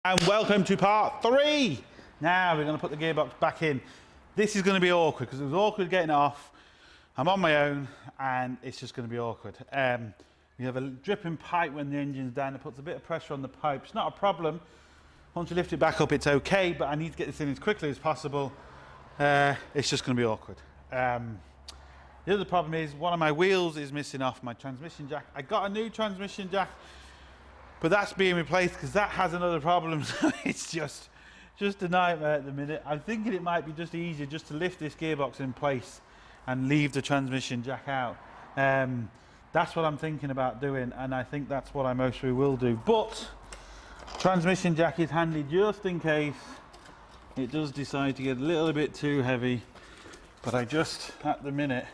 And welcome to part 3. Now we're going to put the gearbox back in. This is going to be awkward because it was awkward getting it off. I'm on my own and it's just going to be awkward. You have a dripping pipe when the engine's down. It puts a bit of pressure on the pipe. It's not a problem. Once you lift it back up, it's okay, but I need to get this in as quickly as possible. It's just going to be awkward. The other problem is one of my wheels is missing off my transmission jack. I got a new transmission jack, but that's being replaced because that has another problem. So it's just a nightmare at the minute. I'm thinking it might be just easier just to lift this gearbox in place and leave the transmission jack out. That's what I'm thinking about doing, and I think that's what I mostly will do. But transmission jack is handy just in case it does decide to get a little bit too heavy. But I just, at the minute,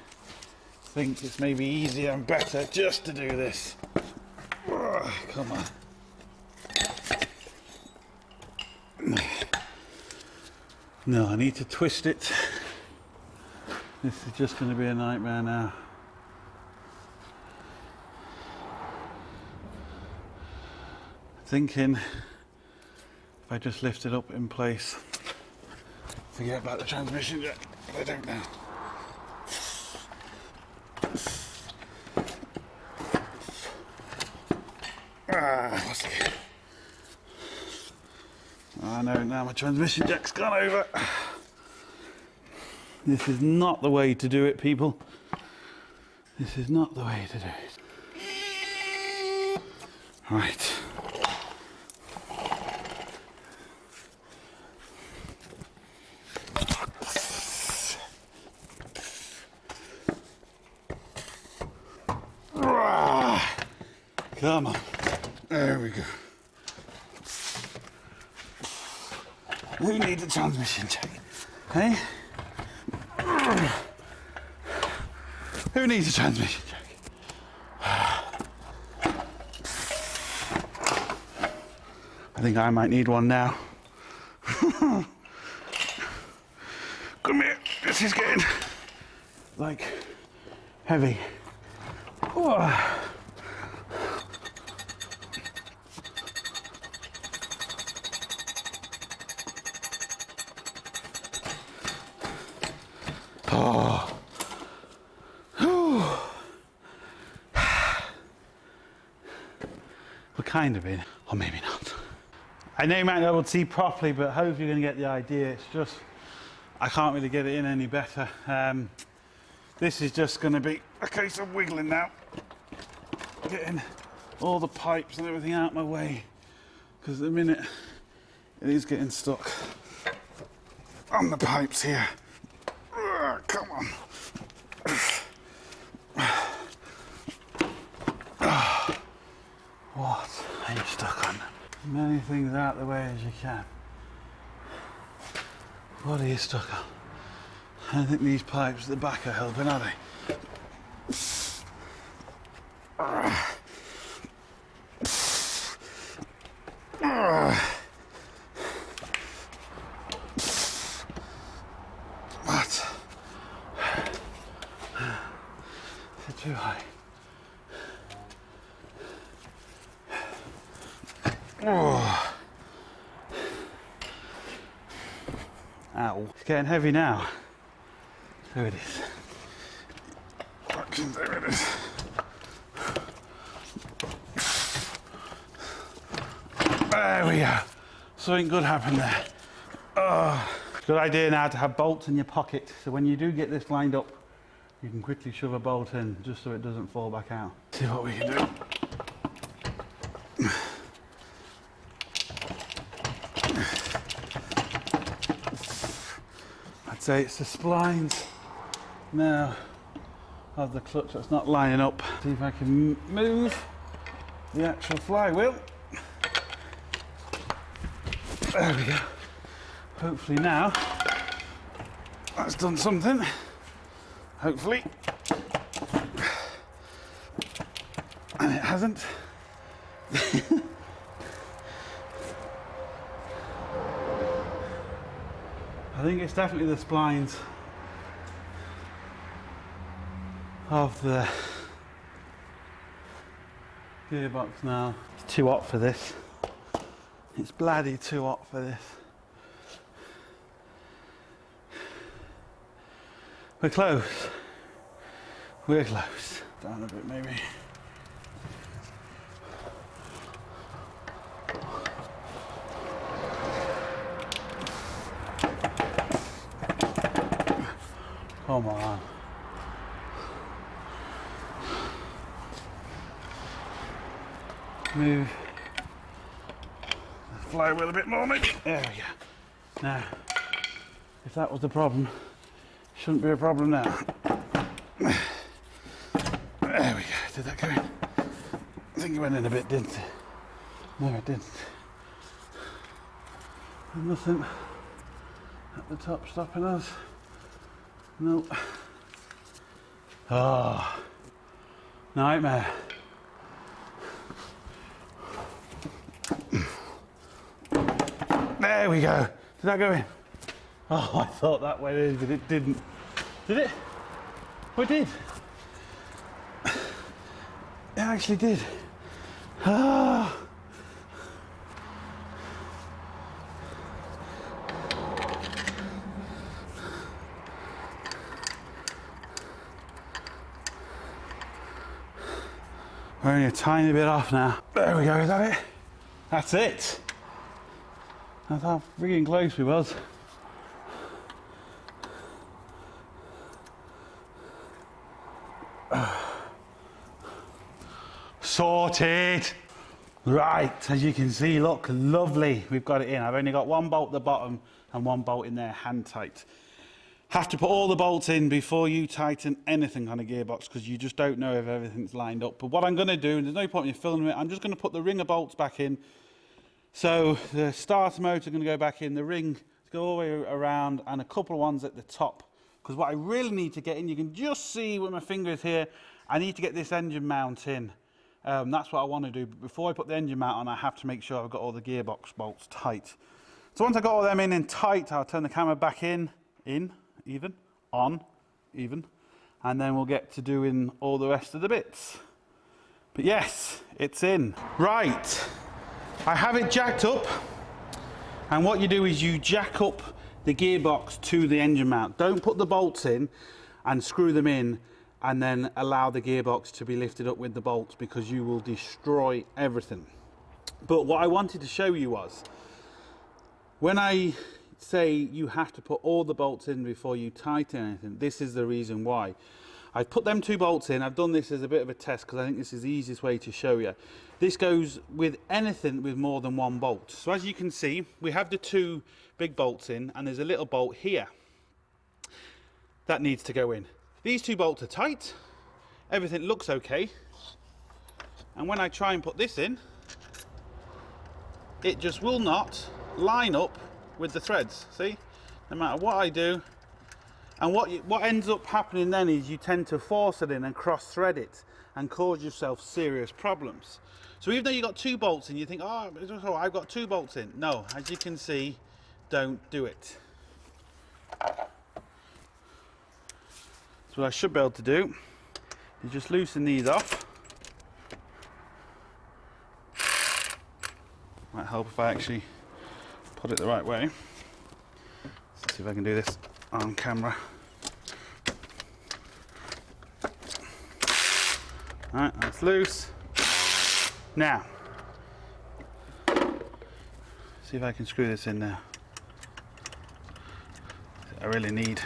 think it's maybe easier and better just to do this. Come on. No, I need to twist it. This is just going to be a nightmare now. Thinking if I just lift it up in place, forget about the transmission jack, but I don't know. Oh no, now my transmission jack's gone over. This is not the way to do it, people. This is not the way to do it. Right. Come on. There we go. Who needs a transmission jack? Hey? Who needs a transmission jack? I think I might need one now. Come here. This is getting like heavy. Oh. We're kind of in, or maybe not. I know you might not be able to see properly, but hopefully you're going to get the idea. It's just, I can't really get it in any better. This is just going to be a case of wiggling now. Getting all the pipes and everything out of my way. Because at the minute, it is getting stuck on the pipes here. Come on. What are you stuck on? Many things out the way as you can. What are you stuck on? I don't think these pipes at the back are helping, are they? What? Is it too high? Oh. Ow. It's getting heavy now. There it is. There it is. There we go. Something good happened there. Oh. Good idea now to have bolts in your pocket. So when you do get this lined up, you can quickly shove a bolt in just so it doesn't fall back out. See what we can do. I'd say it's the splines now of the clutch that's not lining up. See if I can move the actual flywheel. There we go. Hopefully now that's done something. Hopefully. And it hasn't. I think it's definitely the splines of the gearbox now. It's too hot for this. It's bloody too hot for this. We're close. We're close. Down a bit maybe. Come on. Move the flywheel a bit more maybe. There we go. Now, if that was the problem, shouldn't be a problem now. There we go. Did that go in? I think it went in a bit, didn't it? No, it didn't. There's nothing at the top stopping us. No. Oh, nightmare. There we go. Did that go in? Oh, I thought that went in, but it didn't. Did it? Oh, it did. It actually did. Ah. We're only a tiny bit off now. There we go, is that it? That's it. That's how freaking close we was. Sorted. Right, as you can see, look, lovely. We've got it in. I've only got one bolt at the bottom and one bolt in there, hand tight. Have to put all the bolts in before you tighten anything on a gearbox because you just don't know if everything's lined up. But what I'm going to do, and there's no point in filming it, I'm just going to put the ringer bolts back in. So the starter motor going to go back in, the ring to go all the way around, and a couple of ones at the top. Because what I really need to get in, you can just see with my fingers here, I need to get this engine mount in. That's what I want to do. But before I put the engine mount on, I have to make sure I've got all the gearbox bolts tight. So once I've got all them in and tight, I'll turn the camera back in, even, on, even, and then we'll get to doing all the rest of the bits. But yes, it's in. Right, I have it jacked up, and what you do is you jack up the gearbox to the engine mount. Don't put the bolts in and screw them in and then allow the gearbox to be lifted up with the bolts because you will destroy everything. But what I wanted to show you was, when I say you have to put all the bolts in before you tighten anything, this is the reason why. I've put them 2 bolts in. I've done this as a bit of a test because I think this is the easiest way to show you. This goes with anything with more than 1 bolt. So as you can see, we have the 2 big bolts in and there's a little bolt here that needs to go in. These 2 bolts are tight. Everything looks okay. And when I try and put this in, it just will not line up with the threads. See, no matter what I do, and what ends up happening then is you tend to force it in and cross thread it and cause yourself serious problems. So even though you've got 2 bolts in, you think, oh, I've got 2 bolts in. No, as you can see, don't do it. So what I should be able to do is just loosen these off. Might help if I actually put it the right way. Let's see if I can do this on camera. Alright, that's loose. Now, see if I can screw this in now. I really need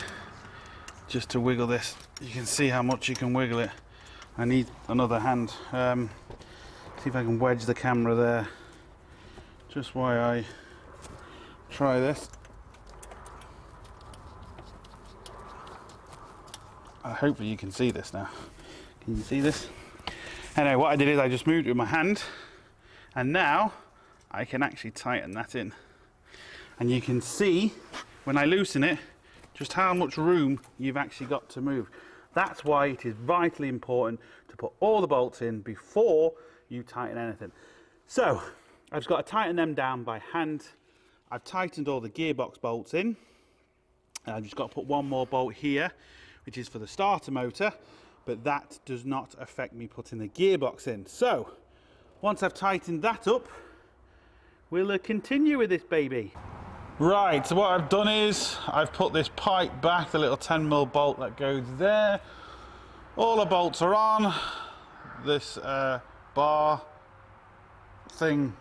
just to wiggle this. You can see how much you can wiggle it. I need another hand. See if I can wedge the camera there. Just while I try this. Hopefully you can see this now. Can you see this? Anyway, what I did is I just moved it with my hand, and now I can actually tighten that in. And you can see when I loosen it just how much room you've actually got to move. That's why it is vitally important to put all the bolts in before you tighten anything. So I've just got to tighten them down by hand. I've tightened all the gearbox bolts in. And I've just got to put one more bolt here, which is for the starter motor, but that does not affect me putting the gearbox in. So once I've tightened that up, we'll continue with this baby. Right, so what I've done is I've put this pipe back, the little 10mm bolt that goes there. All the bolts are on. This bar thing,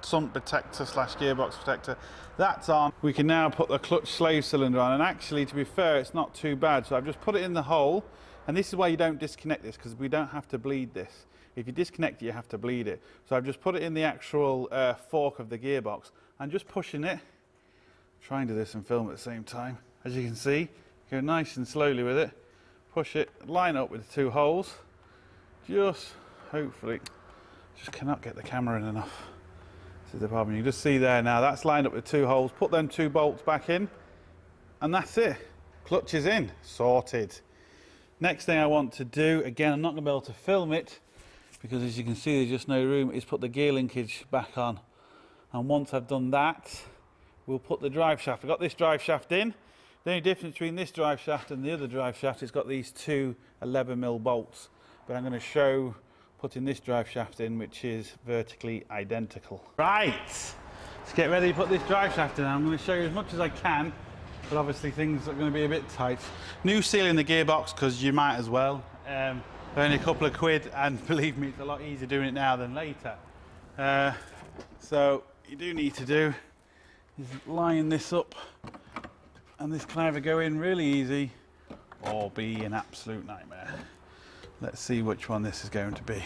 sump protector slash gearbox protector, that's on. We can now put the clutch slave cylinder on, and actually, to be fair, it's not too bad. So I've just put it in the hole, and this is why you don't disconnect this, because we don't have to bleed this. If you disconnect it, you have to bleed it. So I've just put it in the actual fork of the gearbox. I'm just pushing it. Try and do this and film at the same time. As you can see, go nice and slowly with it. Push it, line up with the two holes. Just, hopefully, just cannot get the camera in enough. This is the problem. You can just see there now, that's lined up with two holes. Put them two bolts back in, and that's it. Clutch is in, sorted. Next thing I want to do, again, I'm not going to be able to film it, because as you can see, there's just no room, is put the gear linkage back on. And once I've done that, we'll put the drive shaft. I've got this drive shaft in. The only difference between this drive shaft and the other drive shaft, it's got these two 11mm bolts. But I'm going to show putting this drive shaft in, which is vertically identical. Right, let's get ready to put this drive shaft in. I'm going to show you as much as I can, but obviously things are going to be a bit tight. New seal in the gearbox, because you might as well. Only a couple of quid, and believe me, it's a lot easier doing it now than later. So you do need to do is line this up, and this can either go in really easy or be an absolute nightmare. Let's see which one this is going to be.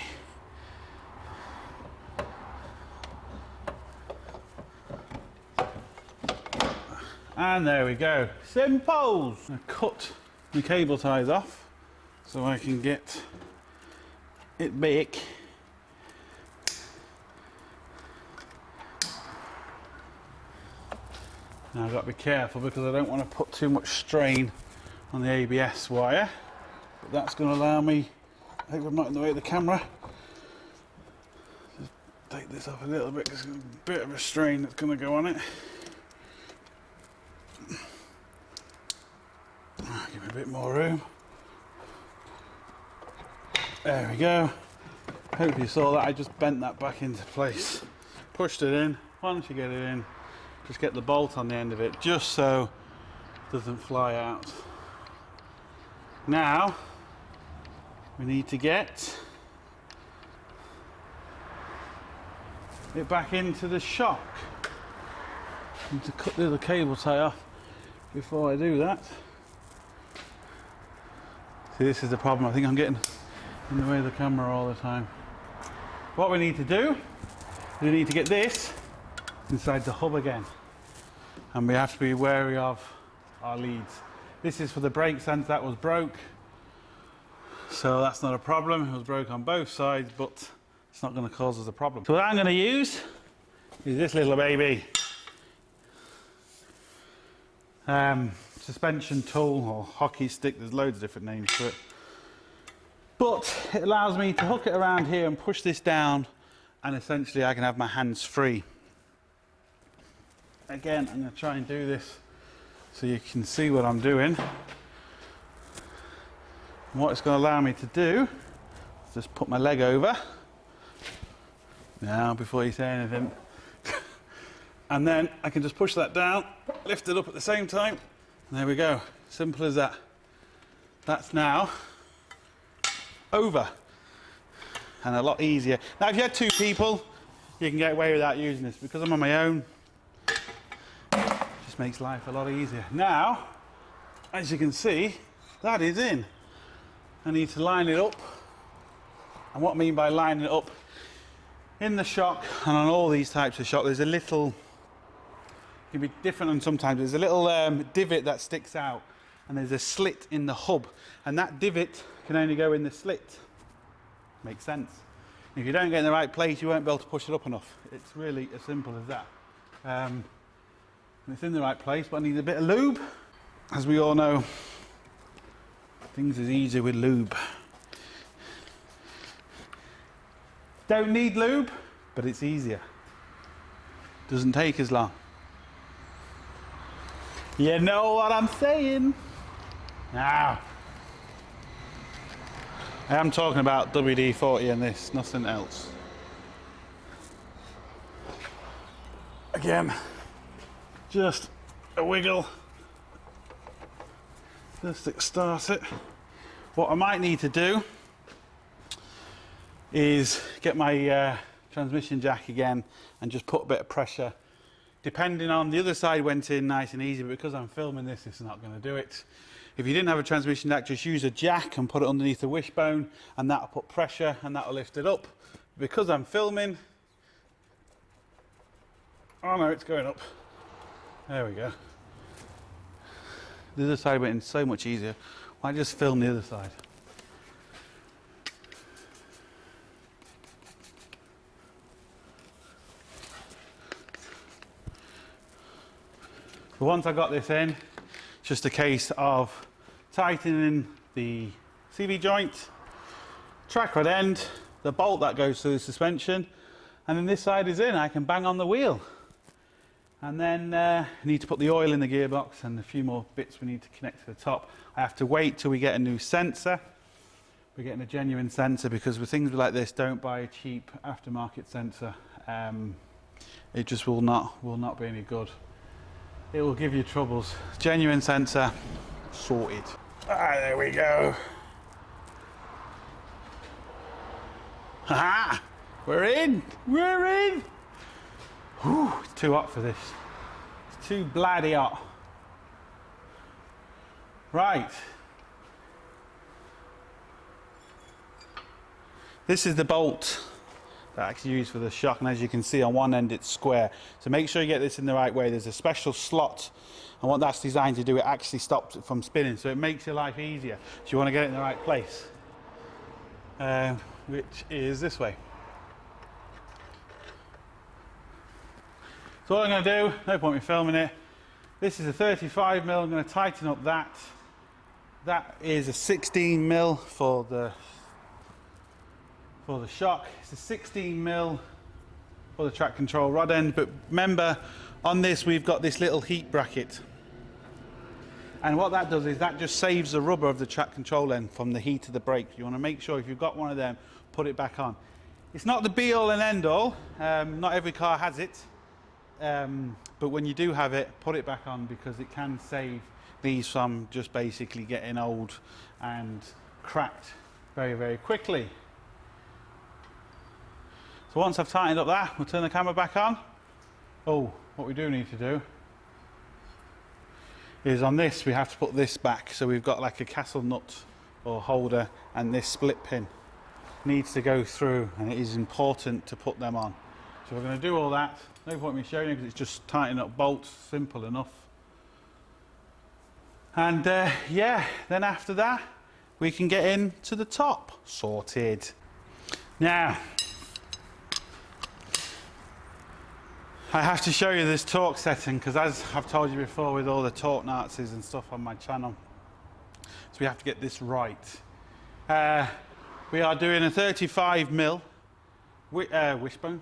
And there we go, simple. I cut the cable ties off so I can get it back. Now I've got to be careful because I don't want to put too much strain on the ABS wire, but that's going to allow me, I hope I'm not in the way of the camera, just take this off a little bit because there's a bit of a strain that's going to go on it. Give me a bit more room. There we go. Hope you saw that, I just bent that back into place. Pushed it in. Once you get it in, just get the bolt on the end of it, just so it doesn't fly out. Now, we need to get it back into the shock. I need to cut the other cable tie off before I do that. See, this is the problem. I think I'm getting in the way of the camera all the time. What we need to do is we need to get this inside the hub again, and we have to be wary of our leads. This is for the brake sense that was broke, so that's not a problem. It was broke on both sides, but it's not going to cause us a problem. So what I'm going to use is this little baby. Suspension tool or hockey stick, there's loads of different names for it. But it allows me to hook it around here and push this down, and essentially I can have my hands free. Again, I'm going to try and do this so you can see what I'm doing. And what it's going to allow me to do is just put my leg over. Now, before you say anything. And then I can just push that down, lift it up at the same time, and there we go. Simple as that. That's now over. And a lot easier. Now, if you had two people, you can get away without using this. Because I'm on my own, it just makes life a lot easier. Now, as you can see, that is in. I need to line it up. And what I mean by lining it up, in the shock and on all these types of shock, there's a little, it can be different, and sometimes there's a little divot that sticks out, and there's a slit in the hub, and that divot can only go in the slit. Makes sense. If you don't get in the right place, you won't be able to push it up enough. It's really as simple as that. And it's in the right place, but I need a bit of lube. As we all know, things is easier with lube. Don't need lube, but it's easier. Doesn't take as long. You know what I'm saying? Now, I am talking about WD-40 and this, nothing else. Again, just a wiggle, just to start it. What I might need to do is get my transmission jack again and just put a bit of pressure. Depending on the other side went in nice and easy, but because I'm filming this, it's not going to do it. If you didn't have a transmission jack, just use a jack and put it underneath the wishbone, and that'll put pressure and that'll lift it up. Because I'm filming, oh no, it's going up. There we go. The other side went in so much easier. Why just film the other side? So once I got this in, it's just a case of tightening the CV joint, track rod end, the bolt that goes through the suspension, and then this side is in. I can bang on the wheel. And then I need to put the oil in the gearbox and a few more bits we need to connect to the top. I have to wait till we get a new sensor. We're getting a genuine sensor because with things like this, don't buy a cheap aftermarket sensor. It just will not be any good. It will give you troubles. Genuine sensor, sorted. Ah, there we go. Ha! We're in! We're in! Whew, it's too hot for this. It's too bloody hot. Right. This is the bolt that I actually use for the shock, and as you can see on one end it's square. So make sure you get this in the right way. There's a special slot, and what that's designed to do, it actually stops it from spinning, so it makes your life easier. So you want to get it in the right place, which is this way. So what I'm going to do, no point in filming it, this is a 35mm, I'm going to tighten up that. That is a 16mm for the shock. It's a 16mm for the track control rod end, but remember on this we've got this little heat bracket, and what that does is that just saves the rubber of the track control end from the heat of the brake. You want to make sure if you've got one of them, put it back on. It's not the be all and end all, not every car has it, but when you do have it, put it back on because it can save these from just basically getting old and cracked very, very quickly. So once I've tightened up that, we'll turn the camera back on. Oh, what we do need to do is on this, we have to put this back. So we've got like a castle nut or holder, and this split pin needs to go through, and it is important to put them on. So we're going to do all that. No point in me showing you because it's just tightening up bolts, simple enough. And yeah, then after that, we can get into the top. Sorted. Now, I have to show you this torque setting because, as I've told you before with all the torque Nazis and stuff on my channel, so we have to get this right. We are doing a 35mm wishbone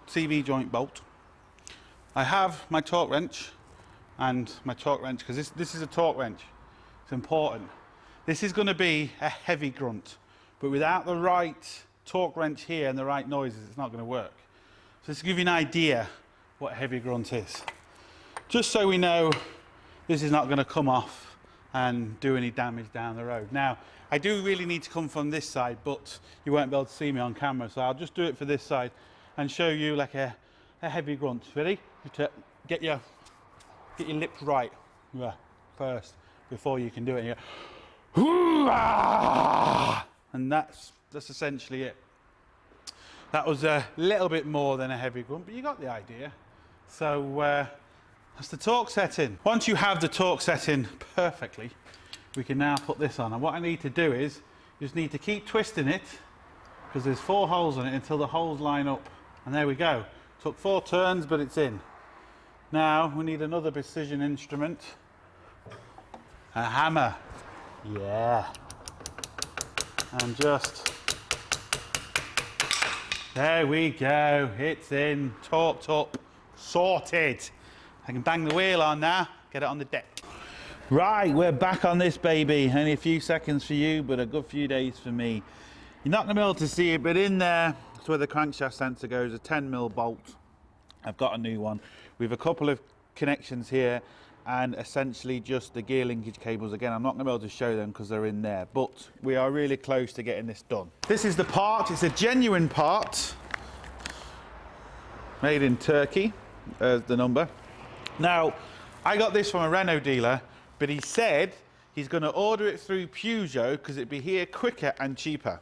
CV joint bolt. I have my torque wrench and my torque wrench because this is a torque wrench. It's important. This is going to be a heavy grunt, but without the right torque wrench here and the right noises, it's not going to work. So just to give you an idea what a heavy grunt is, just so we know this is not going to come off and do any damage down the road. Now, I do really need to come from this side, but you won't be able to see me on camera, so I'll just do it for this side and show you like a heavy grunt. Ready? Get your lips right first before you can do it. And that's essentially it. That was a little bit more than a heavy grunt, but you got the idea. So that's the torque setting. Once you have the torque setting perfectly, we can now put this on. And what I need to do is, you just need to keep twisting it because there's 4 holes in it until the holes line up. And there we go. Took 4 turns, but it's in. Now we need another precision instrument. A hammer. Yeah. And just, there we go. It's in, torqued up, sorted. I can bang the wheel on now, get it on the deck. Right, we're back on this baby. Only a few seconds for you, but a good few days for me. You're not going to be able to see it, but in there, that's where the crankshaft sensor goes, a 10mm bolt. I've got a new one with a couple of connections here and essentially just the gear linkage cables. Again, I'm not going to be able to show them because they're in there, but we are really close to getting this done. This is the part. It's a genuine part, made in Turkey. There's the number. Now, I got this from a Renault dealer, but he said he's going to order it through Peugeot because it'd be here quicker and cheaper,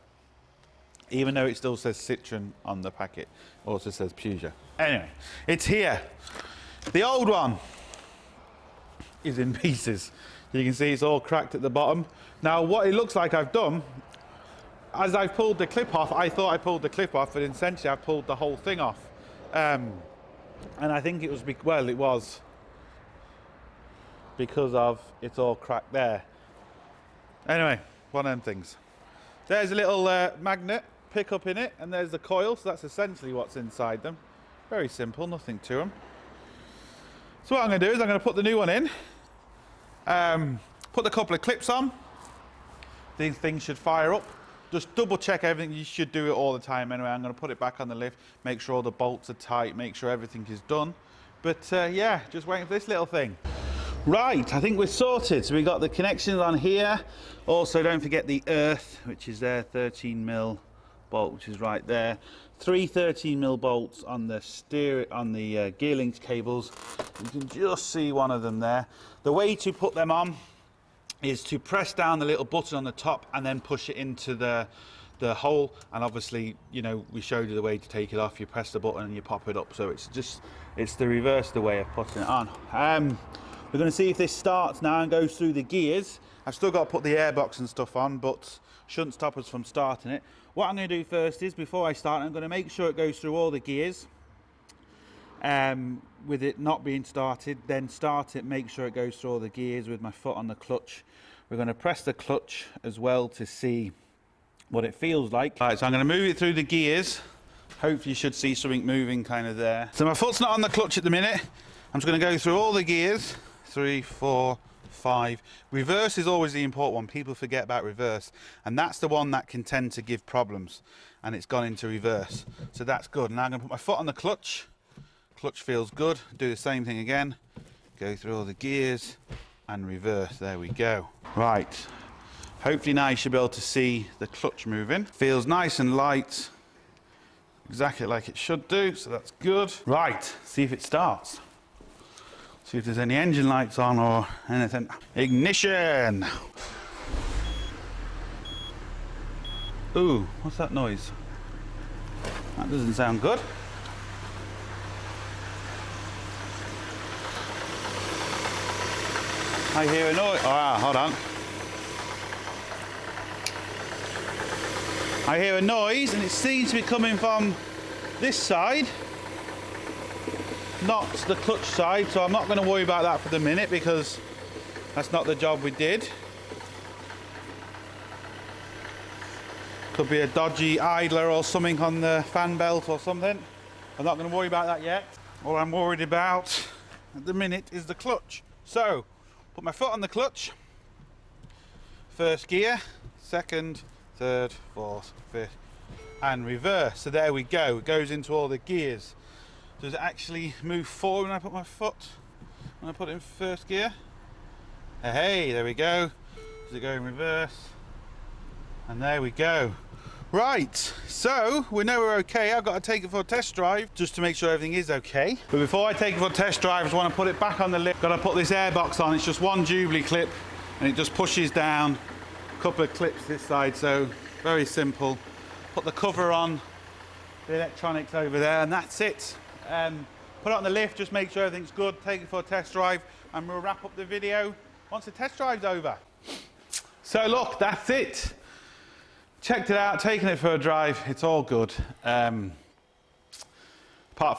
even though it still says Citroen on the packet. Also says Peugeot. Anyway, it's here. The old one is in pieces. You can see it's all cracked at the bottom. Now, what it looks like I've done, as I've pulled the clip off, I thought I pulled the clip off, but essentially I pulled the whole thing off. And I think it was, well, it was because of it's all cracked there. Anyway, one of them things. There's a little magnet pickup in it, and there's the coil, so that's essentially what's inside them. Very simple, nothing to them. So what I'm going to do is I'm going to put the new one in, put a couple of clips on. These things should fire up. Just double check everything. You should do it all the time anyway. I'm going to put it back on the lift, make sure all the bolts are tight, make sure everything is done. But yeah, just waiting for this little thing. Right, I think we're sorted. So we got the connections on here. Also, don't forget the earth, which is there, 13mm bolt, which is right there. 3 13mm bolts on the gear links cables. You can just see one of them there. The way to put them on is to press down the little button on the top and then push it into the hole. And obviously, you know, we showed you the way to take it off. You press the button and you pop it up. So it's the reverse the way of putting it on. We're going to see if this starts now and goes through the gears. I've still got to put the airbox and stuff on, but shouldn't stop us from starting it. What I'm going to do first is, before I start, I'm going to make sure it goes through all the gears with it not being started. Then start it, make sure it goes through all the gears with my foot on the clutch. We're going to press the clutch as well to see what it feels like. All right, so I'm going to move it through the gears. Hopefully you should see something moving kind of there. So my foot's not on the clutch at the minute. I'm just going to go through all the gears. 3, 4, 5. Reverse is always the important one. People forget about reverse, and that's the one that can tend to give problems, and it's gone into reverse. So that's good. Now I'm going to put my foot on the clutch. Clutch feels good. Do the same thing again. Go through all the gears and reverse. There we go. Right. Hopefully now you should be able to see the clutch moving. Feels nice and light. Exactly like it should do, so that's good. Right, see if it starts. See if there's any engine lights on or anything. Ignition! Ooh, what's that noise? That doesn't sound good. I hear a noise. Ah, hold on. I hear a noise and it seems to be coming from this side, not the clutch side, so I'm not going to worry about that for the minute because that's not the job we did. Could be a dodgy idler or something on the fan belt or something. I'm not going to worry about that yet. All I'm worried about at the minute is the clutch. So, put my foot on the clutch. First gear, second, third, fourth, fifth, and reverse. So there we go. It goes into all the gears. Does it actually move forward when I put my foot, when I put it in first gear? Hey, there we go. Does it go in reverse? And there we go. Right, so we know we're okay. I've got to take it for a test drive just to make sure everything is okay. But before I take it for a test drive, I just want to put it back on the lift. Got to put this airbox on. It's just one Jubilee clip and it just pushes down. A couple of clips this side, so very simple. Put the cover on, the electronics over there, and that's it. Put it on the lift, just make sure everything's good, take it for a test drive, and we'll wrap up the video once the test drive's over. So look, that's it. Checked it out, taken it for a drive, it's all good. Apart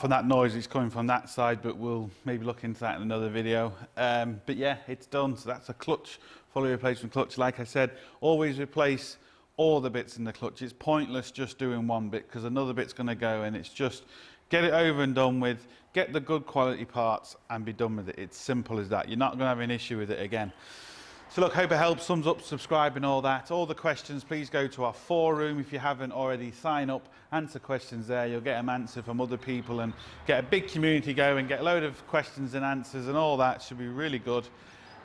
from that noise, it's coming from that side, but we'll maybe look into that in another video. But yeah, it's done. So that's a clutch, fully replacement clutch. Like I said, always replace all the bits in the clutch. It's pointless just doing one bit because another bit's going to go, and it's just get it over and done with, get the good quality parts and be done with it. It's simple as that. You're not going to have an issue with it again. So look, hope it helps. Thumbs up, subscribe and all that. All the questions, please go to our forum if you haven't already. Sign up, answer questions there. You'll get them answered from other people and get a big community going, get a load of questions and answers and all that. Should be really good.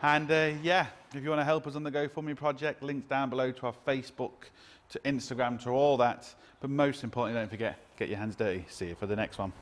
And yeah, if you want to help us on the GoFundMe project, links down below to our Facebook, to Instagram, to all that. But most importantly, don't forget, get your hands dirty. See you for the next one.